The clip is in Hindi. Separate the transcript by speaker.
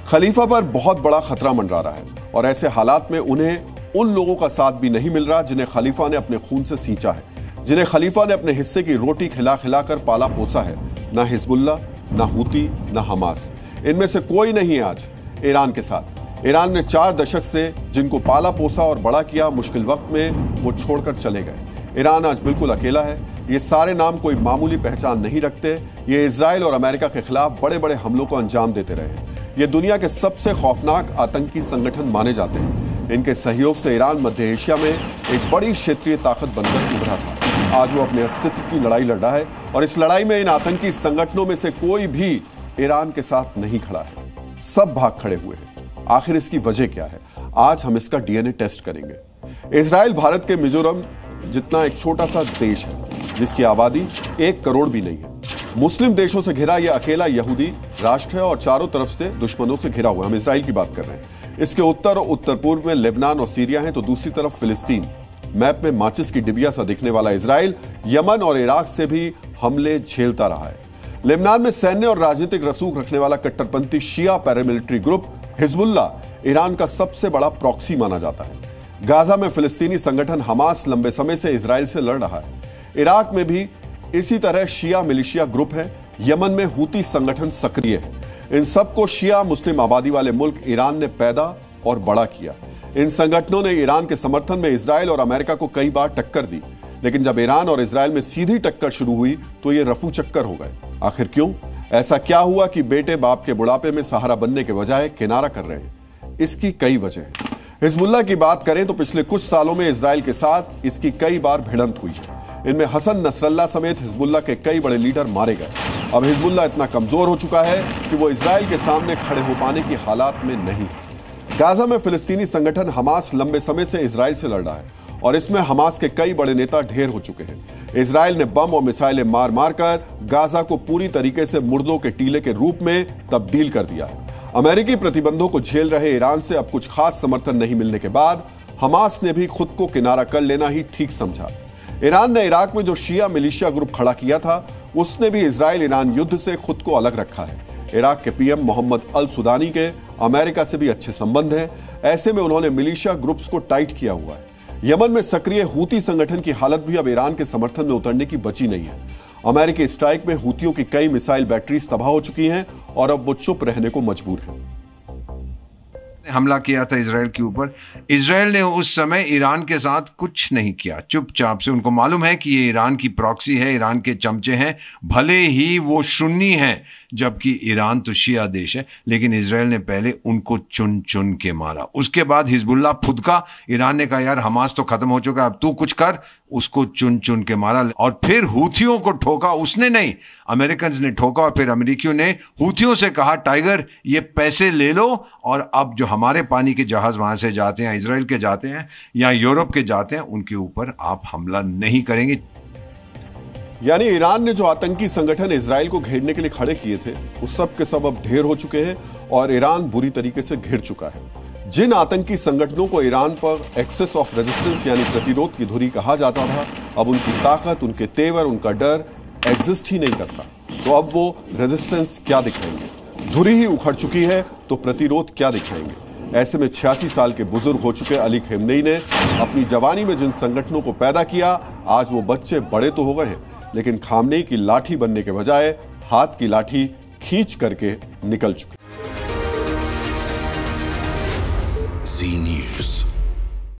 Speaker 1: खलीफा पर बहुत बड़ा खतरा मंडरा रहा है और ऐसे हालात में उन्हें उन लोगों का साथ भी नहीं मिल रहा जिन्हें खलीफा ने अपने खून से सींचा है, जिन्हें खलीफा ने अपने हिस्से की रोटी खिला खिलाकर पाला पोसा है। ना हिजबुल्ला, ना हूती, ना हमास, इनमें से कोई नहीं है आज ईरान के साथ। ईरान ने 4 दशक से जिनको पाला पोसा और बड़ा किया, मुश्किल वक्त में वो छोड़कर चले गए। ईरान आज बिल्कुल अकेला है। ये सारे नाम कोई मामूली पहचान नहीं रखते। ये इजराइल और अमेरिका के खिलाफ बड़े बड़े हमलों को अंजाम देते रहे हैं। ये दुनिया के सबसे खौफनाक आतंकी संगठन माने जाते हैं। इनके सहयोग से ईरान मध्य एशिया में एक बड़ी क्षेत्रीय ताकत बनकर उभरा था। आज वो अपने अस्तित्व की लड़ाई लड़ रहा है और इस लड़ाई में इन आतंकी संगठनों में से कोई भी ईरान के साथ नहीं खड़ा है। सब भाग खड़े हुए हैं। आखिर इसकी वजह क्या है? आज हम इसका डीएनए टेस्ट करेंगे। इजराइल भारत के मिजोरम जितना एक छोटा सा देश है जिसकी आबादी 1 करोड़ भी नहीं है। मुस्लिम देशों से घिरा यह अकेला यहूदी राष्ट्र है और चारों तरफ से दुश्मनों से घिरा हुआ है। हम इजराइल की बात कर रहे हैं। इसके उत्तर और उत्तर पूर्व में लेबनान और सीरिया है, तो दूसरी तरफ फिलिस्तीन। मैप में माचिस की डिबिया सा दिखने वाला इजराइल यमन और इराक से भी हमले झेलता रहा है। लेबनान में सैन्य और राजनीतिक रसूख रखने वाला कट्टरपंथी शिया पैरामिलिट्री ग्रुप हिजबुल्ला ईरान का सबसे बड़ा प्रॉक्सी माना जाता है। गाजा में फिलिस्तीनी संगठन हमास लंबे समय से इजराइल से लड़ रहा है। इराक में भी इसी तरह शिया मिलिशिया ग्रुप है। यमन में हूती संगठन सक्रिय है। इन सबको शिया मुस्लिम आबादी वाले मुल्क ईरान ने पैदा और बड़ा किया। इन संगठनों ने ईरान के समर्थन में इजराइल और अमेरिका को कई बार टक्कर दी, लेकिन जब ईरान और इजराइल में सीधी टक्कर शुरू हुई तो ये रफू चक्कर हो गए। आखिर क्यों? ऐसा क्या हुआ कि बेटे बाप के बुढ़ापे में सहारा बनने के बजाय किनारा कर रहे हैं? इसकी कई वजह हैं। हिजबुल्ला की बात करें तो पिछले कुछ सालों में इजराइल के साथ इसकी कई बार भिड़ंत हुई है। इनमें हसन नसरल्ला समेत हिजबुल्ला के कई बड़े लीडर मारे गए। अब हिजबुल्ला इतना कमजोर हो चुका है कि वो इजराइल के सामने खड़े हो पाने की हालात में नहीं है। गाजा में फिलिस्तीनी संगठन हमास लंबे समय से इजराइल से लड़ रहा है और इसमें हमास के कई बड़े नेता ढेर हो चुके हैं। इजराइल ने बम और मिसाइलें मार मारकर गाजा को पूरी तरीके से मुर्दों के टीले के रूप में तब्दील कर दिया है। अमेरिकी प्रतिबंधों को झेल रहे ईरान से अब कुछ खास समर्थन नहीं मिलने के बाद हमास ने भी खुद को किनारा कर लेना ही ठीक समझा। ईरान ने इराक में जो शिया मिलिशिया ग्रुप खड़ा किया था, उसने भी इजराइल ईरान युद्ध से खुद को अलग रखा है। इराक के पीएम मोहम्मद अल सुदानी के अमेरिका से भी अच्छे संबंध हैं। ऐसे में उन्होंने मिलिशिया ग्रुप्स को टाइट किया हुआ है। यमन में सक्रिय हूती संगठन की हालत भी अब ईरान के समर्थन में उतरने की बची नहीं है। अमेरिकी स्ट्राइक में हूतियों की कई मिसाइल बैटरीज तबाह हो चुकी हैं और अब वो चुप रहने को मजबूर है।
Speaker 2: हमला किया था इजराइल के ऊपर। इजराइल ने उस समय ईरान के साथ कुछ नहीं किया, चुपचाप से। उनको मालूम है कि ये ईरान की प्रॉक्सी है, ईरान के चमचे हैं, भले ही वो सुन्नी हैं जबकि ईरान तो शिया देश है, लेकिन इजराइल ने पहले उनको चुन चुन के मारा। उसके बाद हिजबुल्ला फुदका। ईरान ने कहा यार हमास तो खत्म हो चुका है, अब तू कुछ कर। उसको चुन चुन के मारा और फिर हूथियों को ठोका। उसने नहीं, अमेरिकन ने ठोका और फिर अमेरिकियों ने हूथियों से कहा टाइगर ये पैसे ले लो और अब जो हमारे पानी के जहाज वहां से जाते हैं, इजराइल के जाते हैं या यूरोप के जाते हैं, उनके ऊपर आप हमला नहीं करेंगे।
Speaker 1: यानी ईरान ने जो आतंकी संगठन इजराइल को घेरने के लिए खड़े किए थे, उस सब के सब अब ढेर हो चुके हैं और ईरान बुरी तरीके से घिर चुका है। जिन आतंकी संगठनों को ईरान पर एक्सेस ऑफ रेजिस्टेंस यानी प्रतिरोध की धुरी कहा जाता था, अब उनकी ताकत, उनके तेवर, उनका डर एग्जिस्ट ही नहीं करता। तो अब वो रेजिस्टेंस क्या दिखाएंगे? धुरी ही उखड़ चुकी है तो प्रतिरोध क्या दिखाएंगे? ऐसे में 86 साल के बुजुर्ग हो चुके अली खेमनेई ने अपनी जवानी में जिन संगठनों को पैदा किया, आज वो बच्चे बड़े तो हो गए हैं, लेकिन खामनेई की लाठी बनने के बजाय हाथ की लाठी खींच करके निकल चुके।
Speaker 3: Z News।